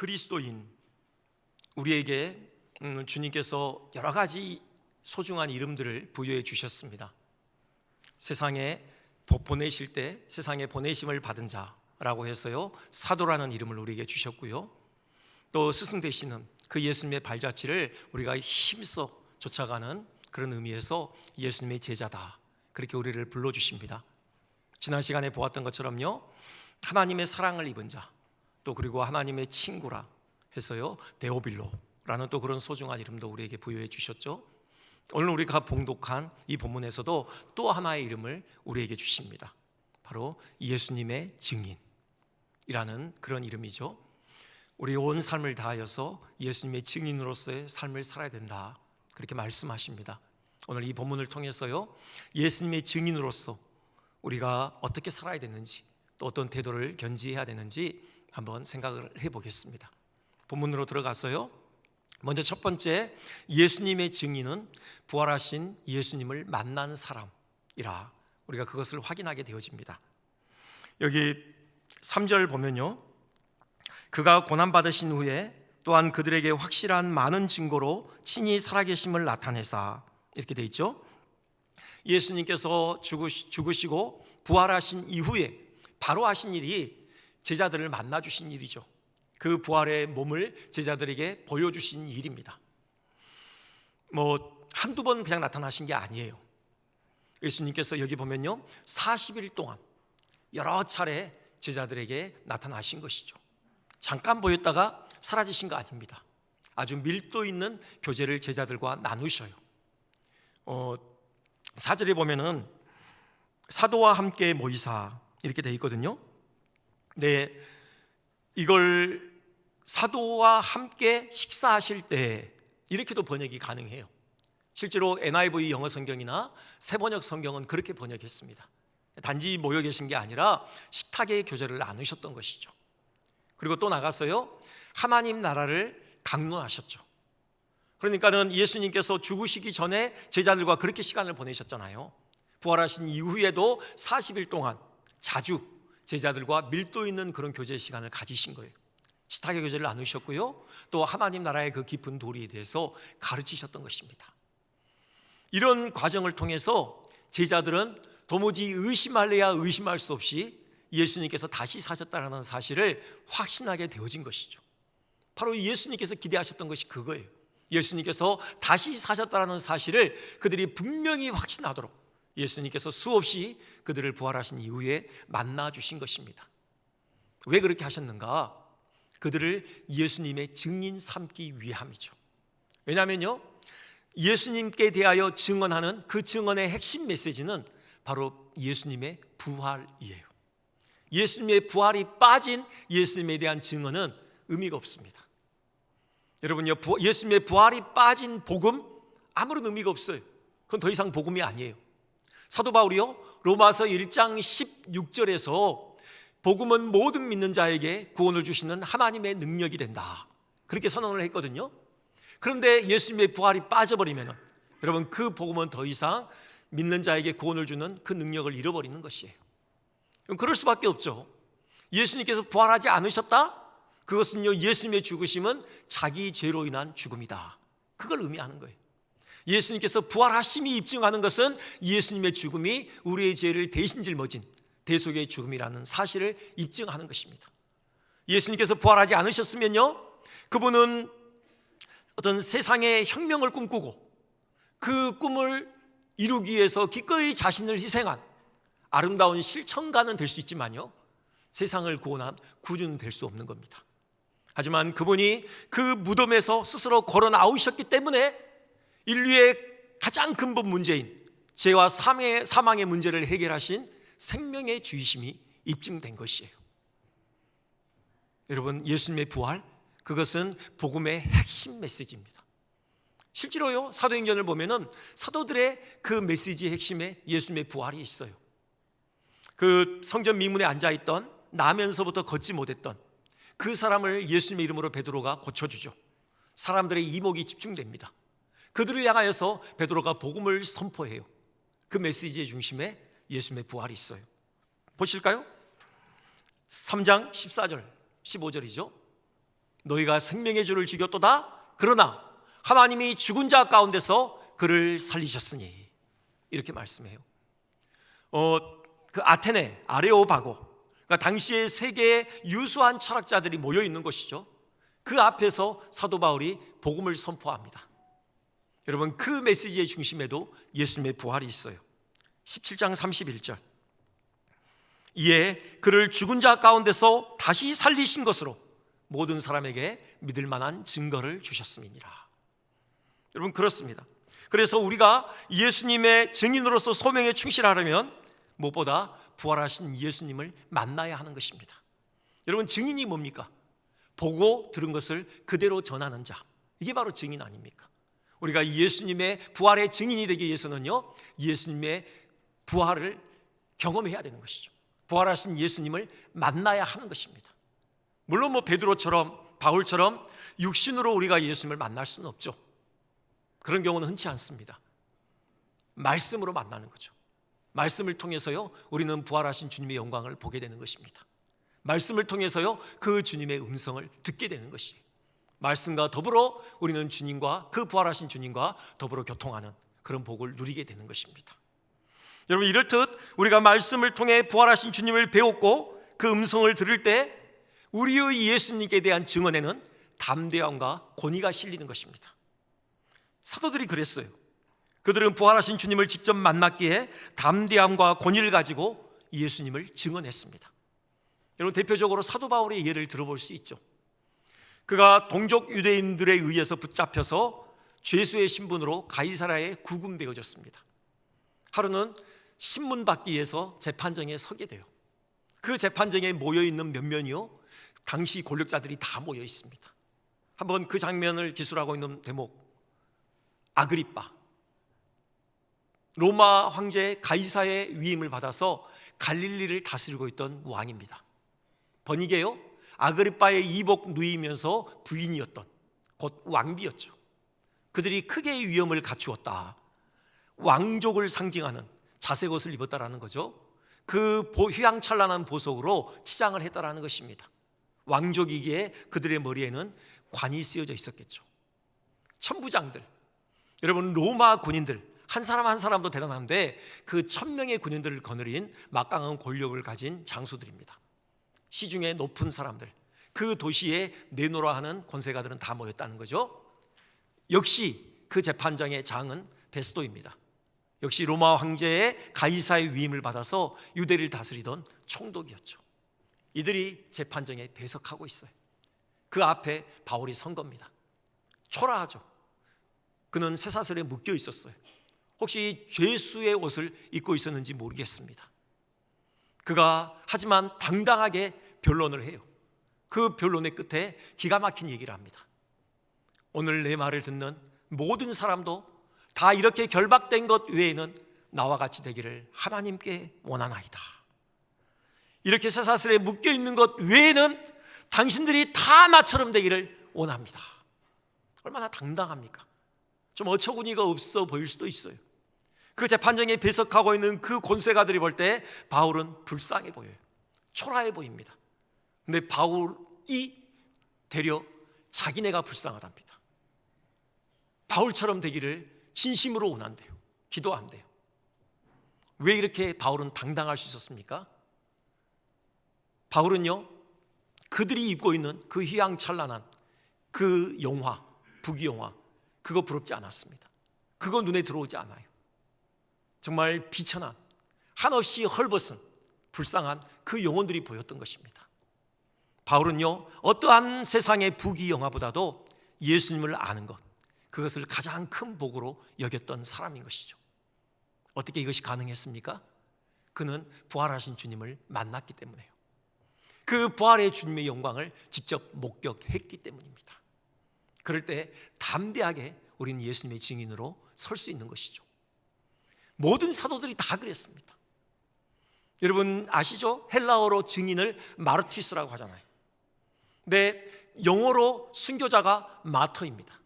그리스도인 우리에게 주님께서 여러 가지 소중한 이름들을 부여해 주셨습니다. 세상에 보내실 때 세상에 보내심을 받은 자라고 해서요, 사도라는 이름을 우리에게 주셨고요, 또 스승 되시는 그 예수님의 발자취를 우리가 힘써 쫓아가는 그런 의미에서 예수님의 제자다, 그렇게 우리를 불러주십니다. 지난 시간에 보았던 것처럼요, 하나님의 사랑을 입은 자, 또 그리고 하나님의 친구라 해서요, 데오빌로라는 또 그런 소중한 이름도 우리에게 부여해 주셨죠. 오늘 우리가 봉독한 이 본문에서도 또 하나의 이름을 우리에게 주십니다. 바로 예수님의 증인이라는 그런 이름이죠. 우리 온 삶을 다하여서 예수님의 증인으로서의 삶을 살아야 된다, 그렇게 말씀하십니다. 오늘 이 본문을 통해서요, 예수님의 증인으로서 우리가 어떻게 살아야 되는지, 또 어떤 태도를 견지해야 되는지 한번 생각을 해보겠습니다. 본문으로 들어가서요, 먼저 첫 번째, 예수님의 증인은 부활하신 예수님을 만난 사람이라, 우리가 그것을 확인하게 되어집니다. 여기 3절 보면요, 그가 고난받으신 후에 또한 그들에게 확실한 많은 증거로 친히 살아계심을 나타내사, 이렇게 돼 있죠. 예수님께서 죽으시고 부활하신 이후에 바로 하신 일이 제자들을 만나주신 일이죠. 그 부활의 몸을 제자들에게 보여주신 일입니다. 한두 번 그냥 나타나신 게 아니에요. 예수님께서 여기 보면요, 40일 동안 여러 차례 제자들에게 나타나신 것이죠. 잠깐 보였다가 사라지신 거 아닙니다. 아주 밀도 있는 교제를 제자들과 나누셔요. 4절에 보면은 사도와 함께 모이사, 이렇게 되어 있거든요. 네, 이걸 사도와 함께 식사하실 때, 이렇게도 번역이 가능해요. 실제로 NIV 영어 성경이나 세번역 성경은 그렇게 번역했습니다. 단지 모여 계신 게 아니라 식탁의 교제를 나누셨던 것이죠. 그리고 또 나가서요, 하나님 나라를 강론하셨죠. 그러니까는 예수님께서 죽으시기 전에 제자들과 그렇게 시간을 보내셨잖아요. 부활하신 이후에도 40일 동안 자주 제자들과 밀도 있는 그런 교제 시간을 가지신 거예요. 식탁의 교제를 나누셨고요, 또 하나님 나라의 그 깊은 도리에 대해서 가르치셨던 것입니다. 이런 과정을 통해서 제자들은 도무지 의심할래야 의심할 수 없이 예수님께서 다시 사셨다는 사실을 확신하게 되어진 것이죠. 바로 예수님께서 기대하셨던 것이 그거예요. 예수님께서 다시 사셨다는 사실을 그들이 분명히 확신하도록 예수님께서 수없이 그들을 부활하신 이후에 만나주신 것입니다. 왜 그렇게 하셨는가? 그들을 예수님의 증인 삼기 위함이죠. 왜냐하면요, 예수님께 대하여 증언하는 그 증언의 핵심 메시지는 바로 예수님의 부활이에요. 예수님의 부활이 빠진 예수님에 대한 증언은 의미가 없습니다. 여러분요, 예수님의 부활이 빠진 복음, 아무런 의미가 없어요. 그건 더 이상 복음이 아니에요. 사도 바울이요, 로마서 1장 16절에서 복음은 모든 믿는 자에게 구원을 주시는 하나님의 능력이 된다, 그렇게 선언을 했거든요. 그런데 예수님의 부활이 빠져버리면 여러분, 그 복음은 더 이상 믿는 자에게 구원을 주는 그 능력을 잃어버리는 것이에요. 그럴 수밖에 없죠. 예수님께서 부활하지 않으셨다? 그것은요, 예수님의 죽으심은 자기 죄로 인한 죽음이다, 그걸 의미하는 거예요. 예수님께서 부활하심이 입증하는 것은 예수님의 죽음이 우리의 죄를 대신 짊어진 대속의 죽음이라는 사실을 입증하는 것입니다. 예수님께서 부활하지 않으셨으면요, 그분은 어떤 세상의 혁명을 꿈꾸고 그 꿈을 이루기 위해서 기꺼이 자신을 희생한 아름다운 실천가는 될 수 있지만요, 세상을 구원한 구주는 될 수 없는 겁니다. 하지만 그분이 그 무덤에서 스스로 걸어 나오셨기 때문에 인류의 가장 근본 문제인 죄와 사망의 문제를 해결하신 생명의 주이심이 입증된 것이에요. 여러분, 예수님의 부활, 그것은 복음의 핵심 메시지입니다. 실제로요, 사도행전을 보면은 사도들의 그 메시지의 핵심에 예수님의 부활이 있어요. 그 성전 미문에 앉아있던, 나면서부터 걷지 못했던 그 사람을 예수님의 이름으로 베드로가 고쳐주죠. 사람들의 이목이 집중됩니다. 그들을 향하여서 베드로가 복음을 선포해요. 그 메시지의 중심에 예수님의 부활이 있어요. 보실까요? 3장 14절 15절이죠. 너희가 생명의 주를 죽였도다. 그러나 하나님이 죽은 자 가운데서 그를 살리셨으니, 이렇게 말씀해요. 그 아테네 아레오바고, 그러니까 당시에 세계의 유수한 철학자들이 모여 있는 곳이죠. 그 앞에서 사도 바울이 복음을 선포합니다. 여러분, 그 메시지의 중심에도 예수님의 부활이 있어요. 17장 31절, 이에 그를 죽은 자 가운데서 다시 살리신 것으로 모든 사람에게 믿을 만한 증거를 주셨음이니라. 여러분, 그렇습니다. 그래서 우리가 예수님의 증인으로서 소명에 충실하려면 무엇보다 부활하신 예수님을 만나야 하는 것입니다. 여러분, 증인이 뭡니까? 보고 들은 것을 그대로 전하는 자, 이게 바로 증인 아닙니까? 우리가 예수님의 부활의 증인이 되기 위해서는요, 예수님의 부활을 경험해야 되는 것이죠. 부활하신 예수님을 만나야 하는 것입니다. 물론 베드로처럼 바울처럼 육신으로 우리가 예수님을 만날 수는 없죠. 그런 경우는 흔치 않습니다. 말씀으로 만나는 거죠. 말씀을 통해서요, 우리는 부활하신 주님의 영광을 보게 되는 것입니다. 말씀을 통해서요, 그 주님의 음성을 듣게 되는 것이에요. 말씀과 더불어 우리는 주님과, 그 부활하신 주님과 더불어 교통하는 그런 복을 누리게 되는 것입니다. 여러분, 이렇듯 우리가 말씀을 통해 부활하신 주님을 배웠고 그 음성을 들을 때 우리의 예수님께 대한 증언에는 담대함과 권위가 실리는 것입니다. 사도들이 그랬어요. 그들은 부활하신 주님을 직접 만났기에 담대함과 권위를 가지고 예수님을 증언했습니다. 여러분, 대표적으로 사도 바울의 예를 들어볼 수 있죠. 그가 동족 유대인들에 의해서 붙잡혀서 죄수의 신분으로 가이사랴에 구금되어졌습니다. 하루는 신문 받기 위해서 재판정에 서게 돼요. 그 재판정에 모여있는 몇 면이요, 당시 권력자들이 다 모여 있습니다. 한번 그 장면을 기술하고 있는 대목, 아그리빠, 로마 황제 가이사의 위임을 받아서 갈릴리를 다스리고 있던 왕입니다. 번이게요, 아그리빠의 이복 누이면서 부인이었던, 곧 왕비였죠. 그들이 크게 위엄을 갖추었다. 왕족을 상징하는 자색 옷을 입었다라는 거죠. 그 휘황찬란한 보석으로 치장을 했다라는 것입니다. 왕족이기에 그들의 머리에는 관이 쓰여져 있었겠죠. 천부장들, 여러분, 로마 군인들 한 사람 한 사람도 대단한데 그 1000명의 군인들을 거느린 막강한 권력을 가진 장수들입니다. 시중에 높은 사람들, 그 도시에 내노라 하는 권세가들은 다 모였다는 거죠. 역시 그 재판장의 장은 베스도입니다. 역시 로마 황제의 가이사의 위임을 받아서 유대를 다스리던 총독이었죠. 이들이 재판정에 배석하고 있어요. 그 앞에 바울이 선 겁니다. 초라하죠. 그는 쇠사슬에 묶여 있었어요. 혹시 죄수의 옷을 입고 있었는지 모르겠습니다. 그가 하지만 당당하게 변론을 해요. 그 변론의 끝에 기가 막힌 얘기를 합니다. 오늘 내 말을 듣는 모든 사람도 다 이렇게 결박된 것 외에는 나와 같이 되기를 하나님께 원하나이다. 이렇게 쇠사슬에 묶여 있는 것 외에는 당신들이 다 나처럼 되기를 원합니다. 얼마나 당당합니까? 좀 어처구니가 없어 보일 수도 있어요. 그 재판정에 배석하고 있는 그 권세가들이 볼 때 바울은 불쌍해 보여요. 초라해 보입니다. 근데 바울이 되려 자기네가 불쌍하답니다. 바울처럼 되기를 진심으로 원한대요. 기도한대요. 왜 이렇게 바울은 당당할 수 있었습니까? 바울은요, 그들이 입고 있는 그 휘황찬란한 그 영화, 부귀영화, 그거 부럽지 않았습니다. 그거 눈에 들어오지 않아요. 정말 비천한, 한없이 헐벗은 불쌍한 그 영혼들이 보였던 것입니다. 바울은요, 어떠한 세상의 부귀영화보다도 예수님을 아는 것, 그것을 가장 큰 복으로 여겼던 사람인 것이죠. 어떻게 이것이 가능했습니까? 그는 부활하신 주님을 만났기 때문에요. 그 부활의 주님의 영광을 직접 목격했기 때문입니다. 그럴 때 담대하게 우리는 예수님의 증인으로 설 수 있는 것이죠. 모든 사도들이 다 그랬습니다. 여러분 아시죠? 헬라어로 증인을 마르티스라고 하잖아요. 근데 영어로 순교자가 마터입니다.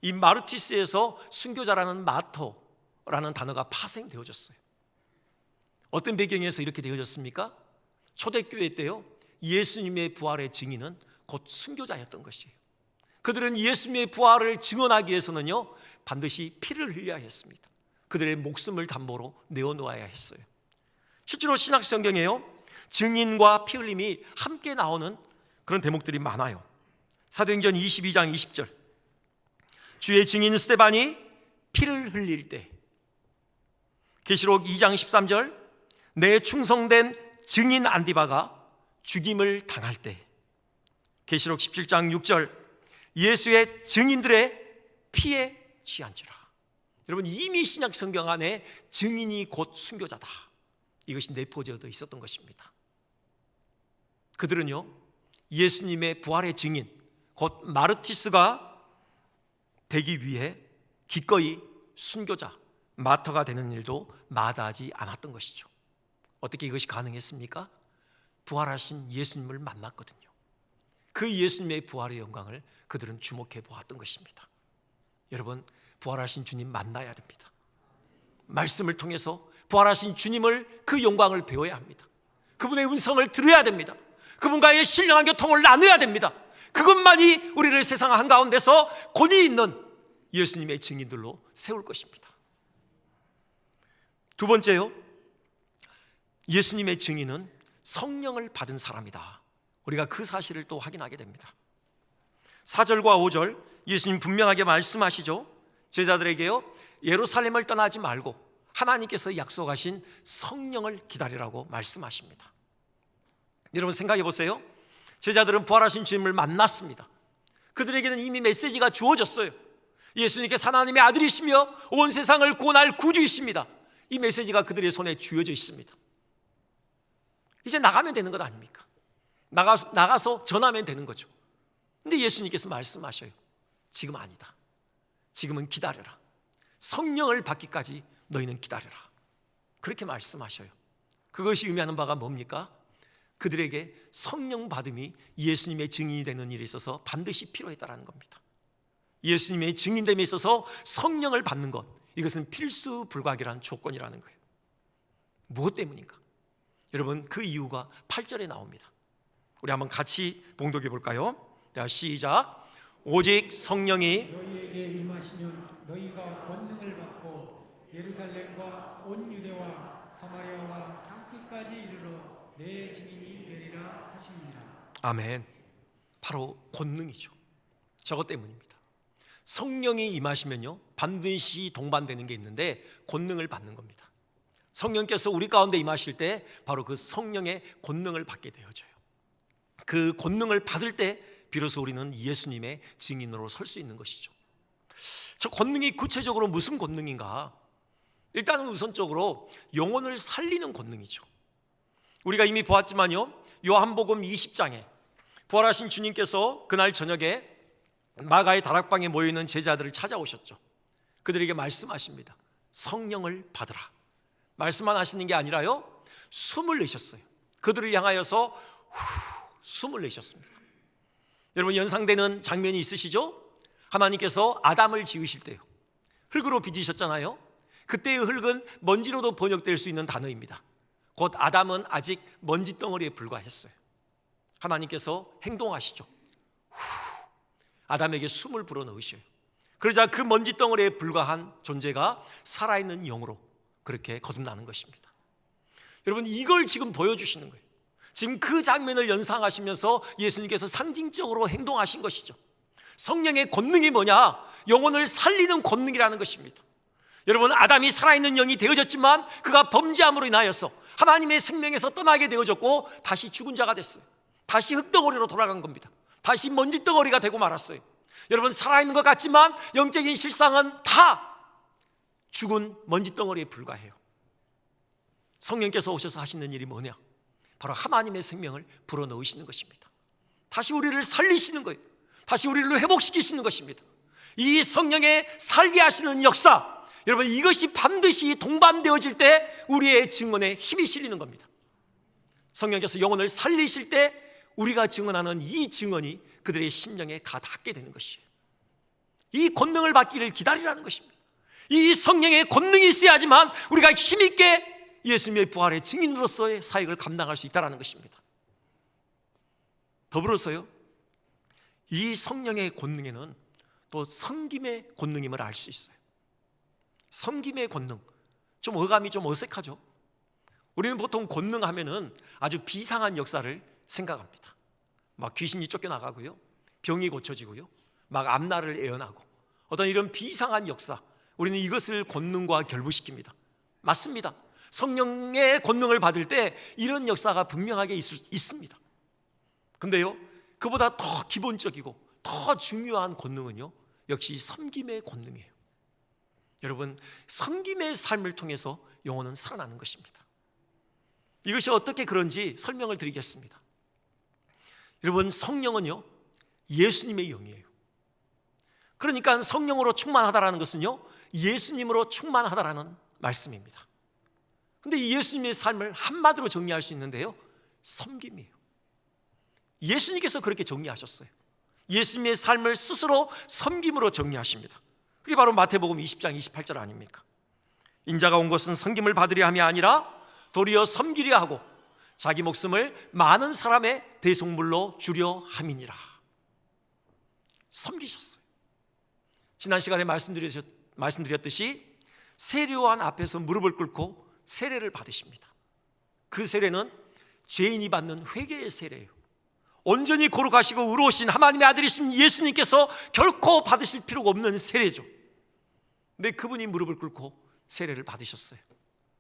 이 마르티스에서 순교자라는 마터라는 단어가 파생되어졌어요. 어떤 배경에서 이렇게 되어졌습니까? 초대교회 때요, 예수님의 부활의 증인은 곧 순교자였던 것이에요. 그들은 예수님의 부활을 증언하기 위해서는요, 반드시 피를 흘려야 했습니다. 그들의 목숨을 담보로 내어놓아야 했어요. 실제로 신약 성경에요, 증인과 피 흘림이 함께 나오는 그런 대목들이 많아요. 사도행전 22장 20절, 주의 증인 스데반이 피를 흘릴 때. 계시록 2장 13절, 내 충성된 증인 안디바가 죽임을 당할 때. 계시록 17장 6절, 예수의 증인들의 피에 취한지라. 여러분, 이미 신약 성경 안에 증인이 곧 순교자다, 이것이 내포되어 있었던 것입니다. 그들은요, 예수님의 부활의 증인, 곧 마르티스가 되기 위해 기꺼이 순교자, 마터가 되는 일도 마다하지 않았던 것이죠. 어떻게 이것이 가능했습니까? 부활하신 예수님을 만났거든요. 그 예수님의 부활의 영광을 그들은 주목해 보았던 것입니다. 여러분, 부활하신 주님 만나야 됩니다. 말씀을 통해서 부활하신 주님을, 그 영광을 배워야 합니다. 그분의 음성을 들어야 됩니다. 그분과의 신령한 교통을 나눠야 됩니다. 그것만이 우리를 세상 한가운데서 권위 있는 예수님의 증인들로 세울 것입니다. 두 번째요, 예수님의 증인은 성령을 받은 사람이다. 우리가 그 사실을 또 확인하게 됩니다. 4절과 5절 예수님 분명하게 말씀하시죠. 제자들에게요, 예루살렘을 떠나지 말고 하나님께서 약속하신 성령을 기다리라고 말씀하십니다. 여러분, 생각해 보세요. 제자들은 부활하신 주님을 만났습니다. 그들에게는 이미 메시지가 주어졌어요. 예수님께서 하나님의 아들이시며 온 세상을 구원할 구주이십니다. 이 메시지가 그들의 손에 쥐어져 있습니다. 이제 나가면 되는 것 아닙니까? 나가서 전하면 되는 거죠. 근데 예수님께서 말씀하셔요. 지금 아니다. 지금은 기다려라. 성령을 받기까지 너희는 기다려라. 그렇게 말씀하셔요. 그것이 의미하는 바가 뭡니까? 그들에게 성령 받음이 예수님의 증인이 되는 일에 있어서 반드시 필요했다는 겁니다. 예수님의 증인됨에 있어서 성령을 받는 것, 이것은 필수 불가결한 조건이라는 거예요. 무엇 때문인가? 여러분, 그 이유가 8절에 나옵니다. 우리 한번 같이 봉독해 볼까요? 자, 시작. 오직 성령이 너희에게 임하시면 너희가 권능을 받고 예루살렘과 온 유대와 사마리아와 땅끝까지 이르러 내 증인이 되리라 하십니다. 아멘. 바로 권능이죠. 저것 때문입니다. 성령이 임하시면요, 반드시 동반되는 게 있는데 권능을 받는 겁니다. 성령께서 우리 가운데 임하실 때 바로 그 성령의 권능을 받게 되어져요. 그 권능을 받을 때 비로소 우리는 예수님의 증인으로 설 수 있는 것이죠. 저 권능이 구체적으로 무슨 권능인가? 일단은 우선적으로 영혼을 살리는 권능이죠. 우리가 이미 보았지만요, 요한복음 20장에 부활하신 주님께서 그날 저녁에 마가의 다락방에 모여있는 제자들을 찾아오셨죠. 그들에게 말씀하십니다. 성령을 받으라. 말씀만 하시는 게 아니라요, 숨을 내셨어요. 그들을 향하여서 숨을 내셨습니다. 여러분, 연상되는 장면이 있으시죠? 하나님께서 아담을 지으실 때요, 흙으로 빚으셨잖아요. 그때의 흙은 먼지로도 번역될 수 있는 단어입니다. 곧 아담은 아직 먼지 덩어리에 불과했어요. 하나님께서 행동하시죠. 아담에게 숨을 불어넣으셔요. 그러자 그 먼지 덩어리에 불과한 존재가 살아있는 영으로 그렇게 거듭나는 것입니다. 여러분, 이걸 지금 보여주시는 거예요. 지금 그 장면을 연상하시면서 예수님께서 상징적으로 행동하신 것이죠. 성령의 권능이 뭐냐? 영혼을 살리는 권능이라는 것입니다. 여러분, 아담이 살아있는 영이 되어졌지만 그가 범죄함으로 인하여서 하나님의 생명에서 떠나게 되어졌고 다시 죽은 자가 됐어요. 다시 흙덩어리로 돌아간 겁니다. 다시 먼지덩어리가 되고 말았어요. 여러분, 살아있는 것 같지만 영적인 실상은 다 죽은 먼지덩어리에 불과해요. 성령께서 오셔서 하시는 일이 뭐냐? 바로 하나님의 생명을 불어넣으시는 것입니다. 다시 우리를 살리시는 거예요. 다시 우리를 회복시키시는 것입니다. 이 성령의 살게 하시는 역사, 여러분, 이것이 반드시 동반되어질 때 우리의 증언에 힘이 실리는 겁니다. 성령께서 영혼을 살리실 때 우리가 증언하는 이 증언이 그들의 심령에 닿게 되는 것이에요. 이 권능을 받기를 기다리라는 것입니다. 이 성령의 권능이 있어야지만 우리가 힘있게 예수님의 부활의 증인으로서의 사역을 감당할 수 있다는 것입니다. 더불어서요, 이 성령의 권능에는 또 섬김의 권능임을 알 수 있어요. 섬김의 권능, 좀 어감이 좀 어색하죠. 우리는 보통 권능하면은 아주 비상한 역사를 생각합니다. 막 귀신이 쫓겨나가고요, 병이 고쳐지고요, 막 앞날을 예언하고 어떤 이런 비상한 역사, 우리는 이것을 권능과 결부시킵니다. 맞습니다. 성령의 권능을 받을 때 이런 역사가 분명하게 있습니다. 근데요, 그보다 더 기본적이고 더 중요한 권능은요, 역시 섬김의 권능이에요. 여러분, 섬김의 삶을 통해서 영혼은 살아나는 것입니다. 이것이 어떻게 그런지 설명을 드리겠습니다. 여러분, 성령은요, 예수님의 영이에요. 그러니까 성령으로 충만하다라는 것은요, 예수님으로 충만하다라는 말씀입니다. 근데 이 예수님의 삶을 한마디로 정리할 수 있는데요, 섬김이에요. 예수님께서 그렇게 정리하셨어요. 예수님의 삶을 스스로 섬김으로 정리하십니다. 그게 바로 마태복음 20장 28절 아닙니까? 인자가 온 것은 섬김을 받으려 함이 아니라 도리어 섬기려 하고 자기 목숨을 많은 사람의 대속물로 주려 함이니라. 섬기셨어요. 지난 시간에 말씀드렸듯이 세례요한 앞에서 무릎을 꿇고 세례를 받으십니다. 그 세례는 죄인이 받는 회개의 세례예요. 온전히 거룩하시고 의로우신 하나님의 아들이신 예수님께서 결코 받으실 필요가 없는 세례죠. 근데 그분이 무릎을 꿇고 세례를 받으셨어요.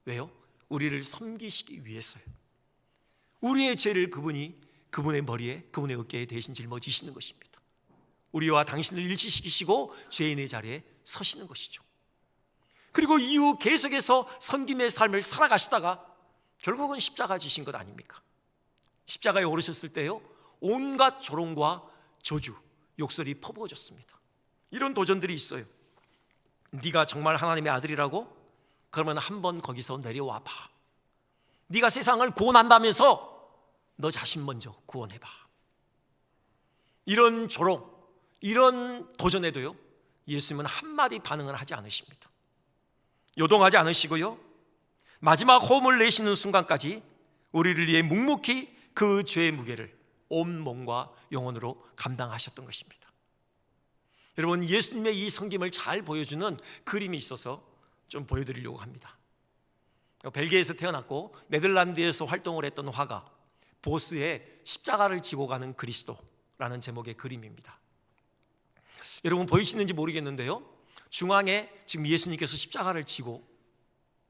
왜요? 우리를 섬기시기 위해서요. 우리의 죄를 그분이 그분의 머리에, 그분의 어깨에 대신 짊어지시는 것입니다. 우리와 당신을 일치시키시고 죄인의 자리에 서시는 것이죠. 그리고 이후 계속해서 섬김의 삶을 살아가시다가 결국은 십자가 지신 것 아닙니까? 십자가에 오르셨을 때요, 온갖 조롱과 저주, 욕설이 퍼부어졌습니다. 이런 도전들이 있어요. 네가 정말 하나님의 아들이라고? 그러면 한번 거기서 내려와 봐. 네가 세상을 구원한다면서 너 자신 먼저 구원해봐. 이런 조롱, 이런 도전에도요, 예수님은 한마디 반응을 하지 않으십니다. 요동하지 않으시고요, 마지막 호흡을 내쉬는 순간까지 우리를 위해 묵묵히 그 죄의 무게를 온 몸과 영혼으로 감당하셨던 것입니다. 여러분, 예수님의 이 섬김을 잘 보여주는 그림이 있어서 좀 보여드리려고 합니다. 벨기에에서 태어났고 네덜란드에서 활동을 했던 화가 보스의 십자가를 지고 가는 그리스도라는 제목의 그림입니다. 여러분, 보이시는지 모르겠는데요, 중앙에 지금 예수님께서 십자가를 지고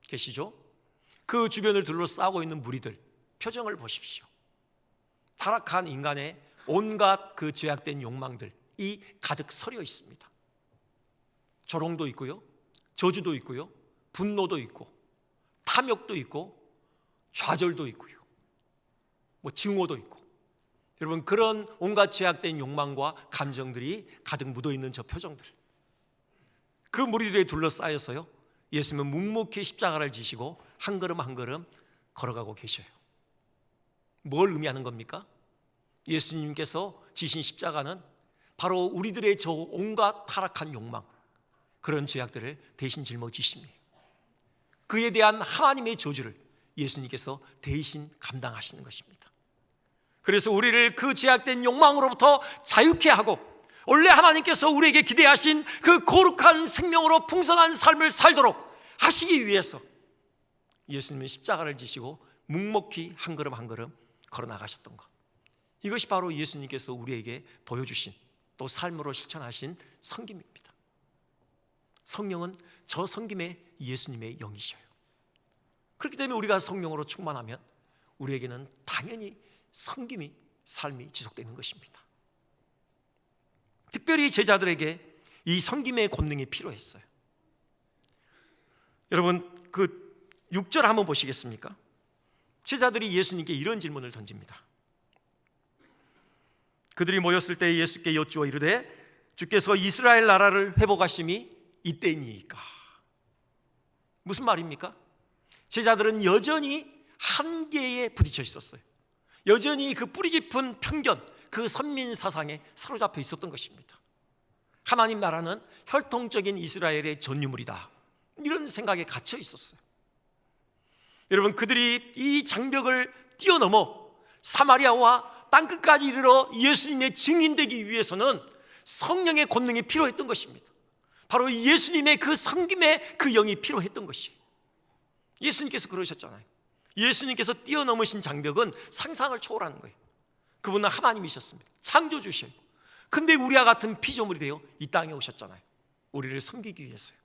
계시죠? 그 주변을 둘러싸고 있는 무리들 표정을 보십시오. 타락한 인간의 온갖 그 죄악된 욕망들이 가득 서려 있습니다. 조롱도 있고요, 저주도 있고요, 분노도 있고, 탐욕도 있고, 좌절도 있고요, 증오도 있고, 여러분, 그런 온갖 죄악된 욕망과 감정들이 가득 묻어있는 저 표정들, 그 무리들에 둘러싸여서요, 예수님은 묵묵히 십자가를 지시고 한 걸음 한 걸음 걸어가고 계셔요. 뭘 의미하는 겁니까? 예수님께서 지신 십자가는 바로 우리들의 저 온갖 타락한 욕망, 그런 죄악들을 대신 짊어지십니다. 그에 대한 하나님의 저주를 예수님께서 대신 감당하시는 것입니다. 그래서 우리를 그 죄악된 욕망으로부터 자유케 하고 원래 하나님께서 우리에게 기대하신 그 거룩한 생명으로 풍성한 삶을 살도록 하시기 위해서 예수님은 십자가를 지시고 묵묵히 한 걸음 한 걸음 걸어나가셨던 것, 이것이 바로 예수님께서 우리에게 보여주신 또 삶으로 실천하신 섬김입니다. 성령은 저 섬김의 예수님의 영이셔요. 그렇기 때문에 우리가 성령으로 충만하면 우리에게는 당연히 섬김이, 삶이 지속되는 것입니다. 특별히 제자들에게 이 섬김의 권능이 필요했어요. 여러분, 그 6절 한번 보시겠습니까? 제자들이 예수님께 이런 질문을 던집니다. 그들이 모였을 때 예수께 여쭈어 이르되 주께서 이스라엘 나라를 회복하심이 이때니까. 무슨 말입니까? 제자들은 여전히 한계에 부딪혀 있었어요. 여전히 그 뿌리 깊은 편견, 그 선민 사상에 사로잡혀 있었던 것입니다. 하나님 나라는 혈통적인 이스라엘의 전유물이다, 이런 생각에 갇혀 있었어요. 여러분, 그들이 이 장벽을 뛰어넘어 사마리아와 땅끝까지 이르러 예수님의 증인되기 위해서는 성령의 권능이 필요했던 것입니다. 바로 예수님의 그 섬김의 그 영이 필요했던 것이에요. 예수님께서 그러셨잖아요. 예수님께서 뛰어넘으신 장벽은 상상을 초월하는 거예요. 그분은 하나님이셨습니다. 창조주셔요. 근데 우리와 같은 피조물이 되어 이 땅에 오셨잖아요. 우리를 섬기기 위해서요.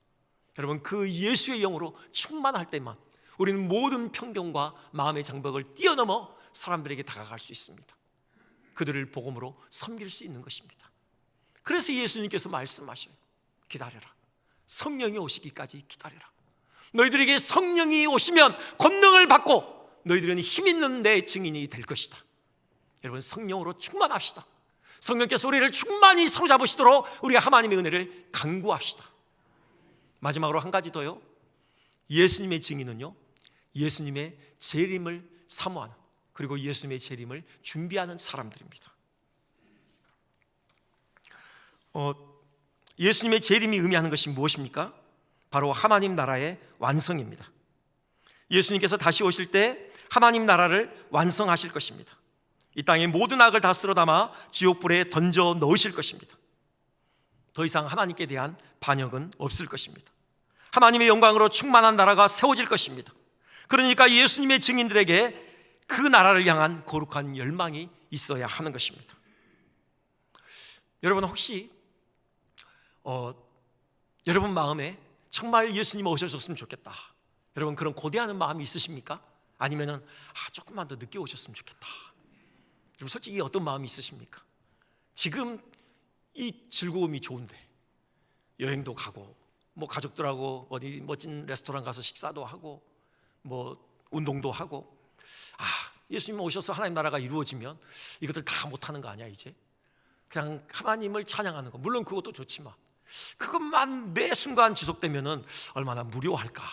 여러분, 그 예수의 영으로 충만할 때만 우리는 모든 편견과 마음의 장벽을 뛰어넘어 사람들에게 다가갈 수 있습니다. 그들을 복음으로 섬길 수 있는 것입니다. 그래서 예수님께서 말씀하셔요. 기다려라. 성령이 오시기까지 기다려라. 너희들에게 성령이 오시면 권능을 받고 너희들은 힘 있는 내 증인이 될 것이다. 여러분, 성령으로 충만합시다. 성령께서 우리를 충만히 사로잡으시도록 우리가 하나님의 은혜를 간구합시다. 마지막으로 한 가지 더요. 예수님의 증인은요, 예수님의 재림을 사모하는, 그리고 예수님의 재림을 준비하는 사람들입니다. 예수님의 재림이 의미하는 것이 무엇입니까? 바로 하나님 나라의 완성입니다. 예수님께서 다시 오실 때 하나님 나라를 완성하실 것입니다. 이 땅의 모든 악을 다 쓸어 담아 지옥불에 던져 넣으실 것입니다. 더 이상 하나님께 대한 반역은 없을 것입니다. 하나님의 영광으로 충만한 나라가 세워질 것입니다. 그러니까 예수님의 증인들에게 그 나라를 향한 거룩한 열망이 있어야 하는 것입니다. 여러분, 혹시 여러분 마음에 정말 예수님 오셔줬으면 좋겠다, 여러분 그런 고대하는 마음이 있으십니까? 아니면은 조금만 더 늦게 오셨으면 좋겠다, 여러분 솔직히 어떤 마음이 있으십니까? 지금 이 즐거움이 좋은데 여행도 가고 뭐 가족들하고 어디 멋진 레스토랑 가서 식사도 하고 뭐 운동도 하고, 예수님 오셔서 하나님 나라가 이루어지면 이것들 다 못하는 거 아니야? 이제 그냥 하나님을 찬양하는 거, 물론 그것도 좋지만 그것만 매 순간 지속되면은 얼마나 무료할까?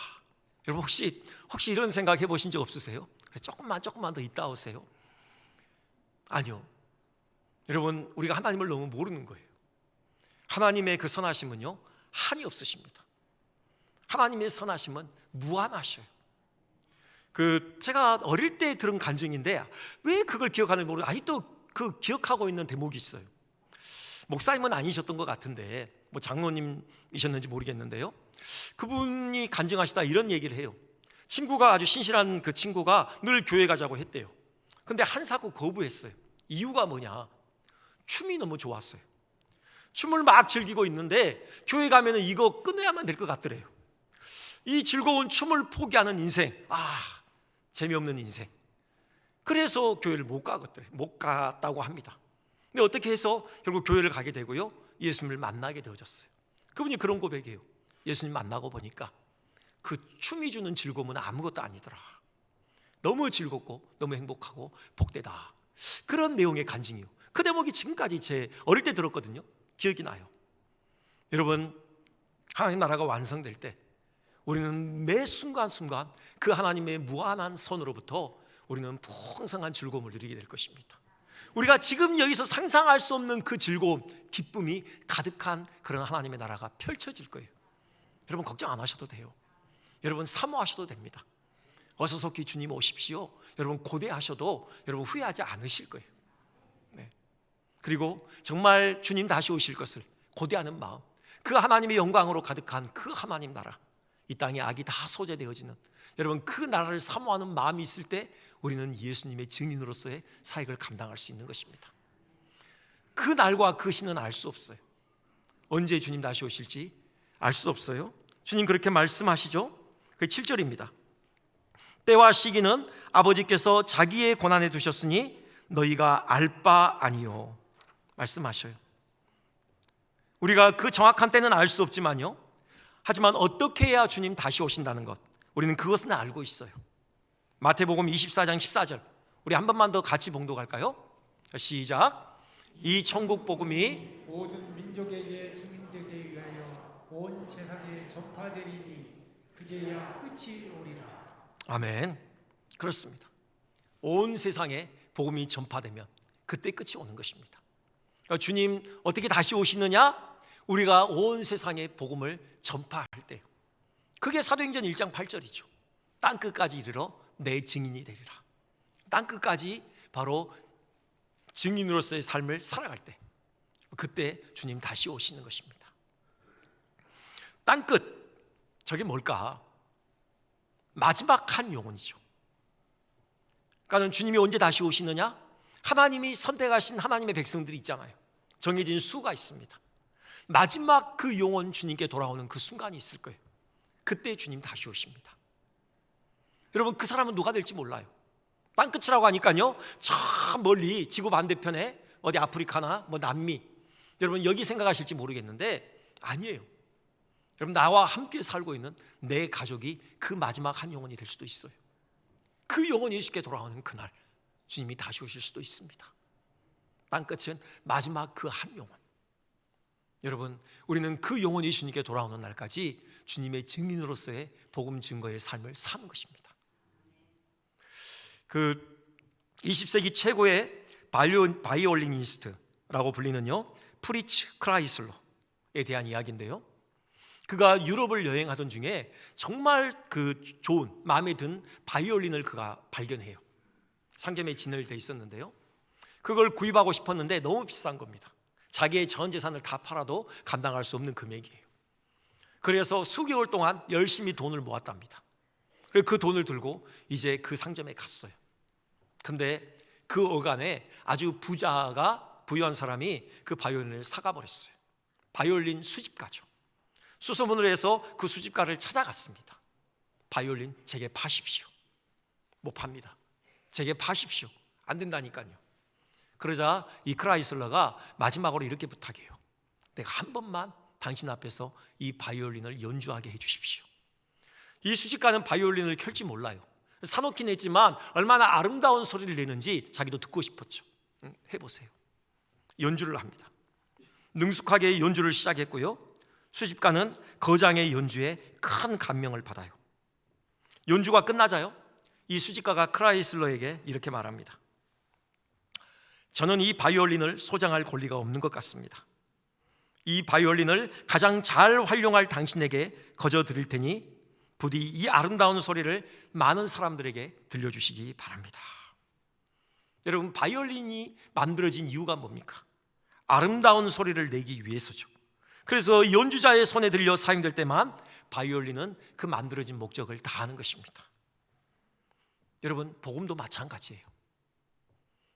여러분 혹시 이런 생각 해보신 적 없으세요? 조금만 더 있다 오세요? 아니요. 여러분, 우리가 하나님을 너무 모르는 거예요. 하나님의 그 선하심은요, 한이 없으십니다. 하나님의 선하심은 무한하셔요. 제가 어릴 때 들은 간증인데 왜 그걸 기억하는지 모르겠어요. 아직도 그 기억하고 있는 대목이 있어요. 목사님은 아니셨던 것 같은데 뭐 장로님이셨는지 모르겠는데요, 그분이 간증하시다 이런 얘기를 해요. 친구가, 아주 신실한 그 친구가 늘 교회 가자고 했대요. 근데 한사코 거부했어요. 이유가 뭐냐? 춤이 너무 좋았어요. 춤을 막 즐기고 있는데 교회 가면은 이거 끊어야만 될 것 같더래요. 이 즐거운 춤을 포기하는 인생, 재미없는 인생. 그래서 교회를 못 갔다고 합니다. 근데 어떻게 해서 결국 교회를 가게 되고요, 예수님을 만나게 되어졌어요. 그분이 그런 고백이에요. 예수님 만나고 보니까 그 춤이 주는 즐거움은 아무것도 아니더라. 너무 즐겁고 너무 행복하고 복되다. 그런 내용의 간증이요. 그 대목이 지금까지 제 어릴 때 들었거든요. 기억이 나요. 여러분, 하나님 나라가 완성될 때 우리는 매 순간순간 그 하나님의 무한한 선으로부터 우리는 풍성한 즐거움을 누리게 될 것입니다. 우리가 지금 여기서 상상할 수 없는 그 즐거움, 기쁨이 가득한 그런 하나님의 나라가 펼쳐질 거예요. 여러분 걱정 안 하셔도 돼요. 여러분 사모하셔도 됩니다. 어서 속히 주님 오십시오. 여러분 고대하셔도 여러분 후회하지 않으실 거예요. 네. 그리고 정말 주님 다시 오실 것을 고대하는 마음, 그 하나님의 영광으로 가득한 그 하나님 나라, 이 땅에 악이 다 소재되어지는 여러분 그 나라를 사모하는 마음이 있을 때 우리는 예수님의 증인으로서의 사역을 감당할 수 있는 것입니다. 그 날과 그 시는 알 수 없어요. 언제 주님 다시 오실지 알 수 없어요. 주님 그렇게 말씀하시죠. 그 7절입니다. 때와 시기는 아버지께서 자기의 권한에 두셨으니 너희가 알 바 아니요, 말씀하셔요. 우리가 그 정확한 때는 알 수 없지만요, 하지만 어떻게 해야 주님 다시 오신다는 것, 우리는 그것은 알고 있어요. 마태복음 24장 14절, 우리 한 번만 더 같이 봉독할까요? 시작. 이 천국 복음이 모든 민족에게 증인되게 위하여 온 세상에 전파되리니 그제야 끝이 오리라. 아멘. 그렇습니다. 온 세상에 복음이 전파되면 그때 끝이 오는 것입니다. 그러니까 주님 어떻게 다시 오시느냐? 우리가 온 세상에 복음을 전파할 때요. 그게 사도행전 1장 8절이죠. 땅끝까지 이르러 내 증인이 되리라. 땅끝까지 바로 증인으로서의 삶을 살아갈 때, 그때 주님 다시 오시는 것입니다. 땅끝, 저게 뭘까? 마지막 한 영혼이죠. 그러니까 주님이 언제 다시 오시느냐? 하나님이 선택하신 하나님의 백성들이 있잖아요. 정해진 수가 있습니다. 마지막 그 영혼 주님께 돌아오는 그 순간이 있을 거예요. 그때 주님 다시 오십니다. 여러분, 그 사람은 누가 될지 몰라요. 땅끝이라고 하니까요, 저 멀리 지구 반대편에 어디 아프리카나 뭐 남미, 여러분 여기 생각하실지 모르겠는데 아니에요. 여러분, 나와 함께 살고 있는 내 가족이 그 마지막 한 영혼이 될 수도 있어요. 그 영혼이 예수께 돌아오는 그날 주님이 다시 오실 수도 있습니다. 땅끝은 마지막 그 한 영혼. 여러분, 우리는 그 영혼이 예수님께 돌아오는 날까지 주님의 증인으로서의 복음 증거의 삶을 사는 것입니다. 그 20세기 최고의 바이올리니스트라고 불리는요, 프리츠 크라이슬러에 대한 이야기인데요, 그가 유럽을 여행하던 중에 정말 그 좋은 마음에 든 바이올린을 그가 발견해요. 상점에 진열돼 있었는데요, 그걸 구입하고 싶었는데 너무 비싼 겁니다. 자기의 전 재산을 다 팔아도 감당할 수 없는 금액이에요. 그래서 수개월 동안 열심히 돈을 모았답니다. 그래서 그 돈을 들고 이제 그 상점에 갔어요. 근데 그 어간에 아주 부유한 사람이 그 바이올린을 사가 버렸어요. 바이올린 수집가죠. 수소문을 해서 그 수집가를 찾아갔습니다. 바이올린 제게 파십시오. 못 팝니다. 제게 파십시오. 안 된다니까요. 그러자 이 크라이슬러가 마지막으로 이렇게 부탁해요. 내가 한 번만 당신 앞에서 이 바이올린을 연주하게 해주십시오. 이 수집가는 바이올린을 켤지 몰라요. 사놓긴 했지만 얼마나 아름다운 소리를 내는지 자기도 듣고 싶었죠. 해보세요. 연주를 합니다. 능숙하게 연주를 시작했고요, 수집가는 거장의 연주에 큰 감명을 받아요. 연주가 끝나자요, 이 수집가가 크라이슬러에게 이렇게 말합니다. 저는 이 바이올린을 소장할 권리가 없는 것 같습니다. 이 바이올린을 가장 잘 활용할 당신에게 거저 드릴 테니 부디 이 아름다운 소리를 많은 사람들에게 들려주시기 바랍니다. 여러분, 바이올린이 만들어진 이유가 뭡니까? 아름다운 소리를 내기 위해서죠. 그래서 연주자의 손에 들려 사용될 때만 바이올린은 그 만들어진 목적을 다하는 것입니다. 여러분, 복음도 마찬가지예요.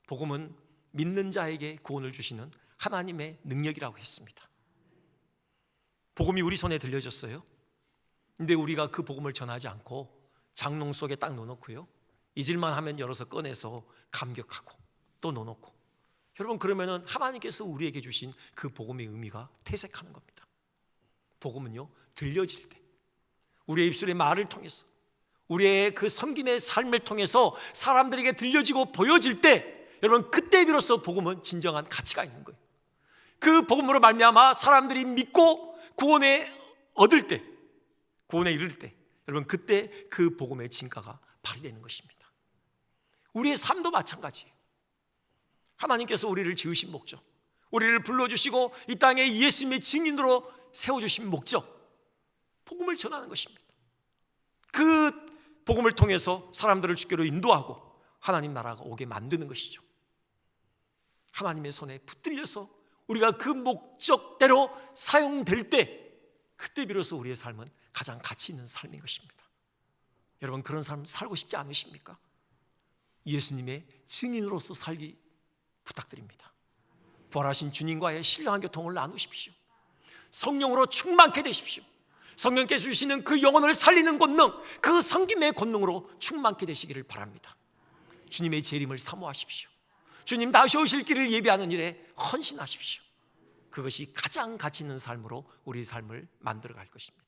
복음은 믿는 자에게 구원을 주시는 하나님의 능력이라고 했습니다. 복음이 우리 손에 들려졌어요. 근데 우리가 그 복음을 전하지 않고 장롱 속에 딱 넣어놓고요, 잊을만 하면 열어서 꺼내서 감격하고 또 넣어놓고, 여러분, 그러면은 하나님께서 우리에게 주신 그 복음의 의미가 퇴색하는 겁니다. 복음은요, 들려질 때, 우리의 입술의 말을 통해서, 우리의 그 섬김의 삶을 통해서 사람들에게 들려지고 보여질 때, 여러분, 그때 비로소 복음은 진정한 가치가 있는 거예요. 그 복음으로 말미암아 사람들이 믿고 구원에 얻을 때, 구원에 이를 때, 여러분, 그때 그 복음의 진가가 발휘되는 것입니다. 우리의 삶도 마찬가지예요. 하나님께서 우리를 지으신 목적, 우리를 불러주시고 이 땅에 예수님의 증인으로 세워주신 목적, 복음을 전하는 것입니다. 그 복음을 통해서 사람들을 주께로 인도하고 하나님 나라가 오게 만드는 것이죠. 하나님의 손에 붙들려서 우리가 그 목적대로 사용될 때, 그때 비로소 우리의 삶은 가장 가치 있는 삶인 것입니다. 여러분, 그런 삶 살고 싶지 않으십니까? 예수님의 증인으로서 살기 부탁드립니다. 부활하신 주님과의 신령한 교통을 나누십시오. 성령으로 충만케 되십시오. 성령께서 주시는 그 영혼을 살리는 권능, 그 섬김의 권능으로 충만케 되시기를 바랍니다. 주님의 재림을 사모하십시오. 주님 다시 오실 길을 예비하는 일에 헌신하십시오. 그것이 가장 가치 있는 삶으로 우리 삶을 만들어갈 것입니다.